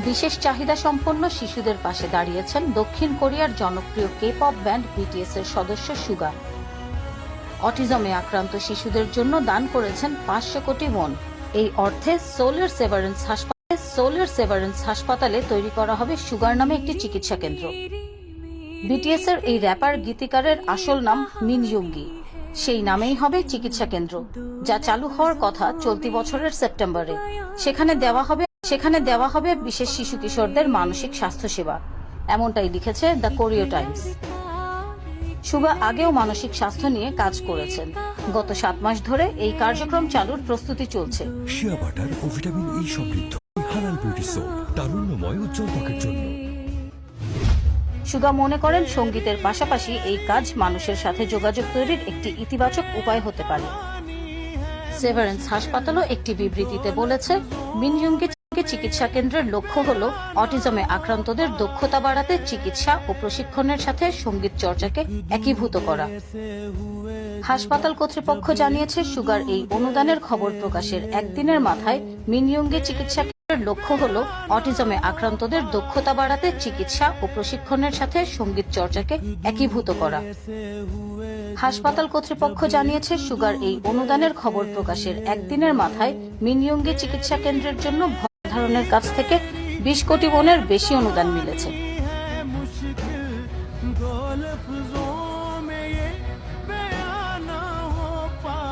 বিশেষ চাহিদা সম্পন্ন শিশুদের পাশে দাঁড়িয়েছেন দক্ষিণ কোরিয়ার জনপ্রিয় কে-পপ ব্যান্ড বিটিএস এর সদস্য সুগা। অটিজমে আক্রান্ত শিশুদের জন্য দান করেছেন 500 কোটি ওন। এই অর্থে সোলের সেভারেন্স হাসপাতালে তৈরি করা হবে সুগার নামে একটি চিকিৎসা কেন্দ্র। বিটিএস এর এই র্যাপার গীতিকারের আসল নাম মিন ইয়ুঙ্গি। সেই নামেই হবে চিকিৎসা কেন্দ্র, যা চালু হওয়ার কথা চলতি বছরের সেপ্টেম্বরে। সেখানে দেওয়া হবে বিশেষ শিশু কিশোরদের মানসিক স্বাস্থ্য সেবা, এমনটাই লিখেছে দ্য কোরিয়া টাইমস। সুগা আগেও মানসিক স্বাস্থ্য নিয়ে কাজ করেছেন। গত 7 মাস ধরে এই কার্যক্রম চালুর প্রস্তুতি চলছে। শিয়া বাটার ও ভিটামিন ই সমৃদ্ধ হালাল বিউটি সোপ, তারুণ্যময় উজ্জ্বল ত্বকের জন্য। সুগা মনে করেন সঙ্গীতের পাশাপাশি এই কাজ মানুষের সাথে যোগাযোগ তৈরির একটি ইতিবাচক উপায় হতে পারে। সেভারেন্স হাসপাতালও একটি বিবৃতিতে বলেছে, মিন ইয়ুঙ্গি চিকিৎসা কেন্দ্রের লক্ষ্য হল অটিজমে আক্রান্তদের দক্ষতা বাড়াতে চিকিৎসা ও প্রশিক্ষণের সাথে সঙ্গীত চর্চাকে একীভূত করা। হাসপাতাল কর্তৃপক্ষ জানিয়েছে, সুগার এই অনুদানের খবর প্রকাশের একদিনের মাথায় মিন ইয়ুঙ্গি চিকিৎসা কেন্দ্রের লক্ষ্য হল অটিজমে আক্রান্তদের দক্ষতা বাড়াতে চিকিৎসা ও প্রশিক্ষণের সাথে সঙ্গীত চর্চাকে একীভূত করা। হাসপাতাল কর্তৃপক্ষ জানিয়েছে, সুগার এই অনুদানের খবর প্রকাশের একদিনের মাথায় মিন ইয়ুঙ্গি চিকিৎসা কেন্দ্রের জন্য জনসাধারণের কাছ থেকে 20 কোটি ওনের বেশি অনুদান মিলেছে।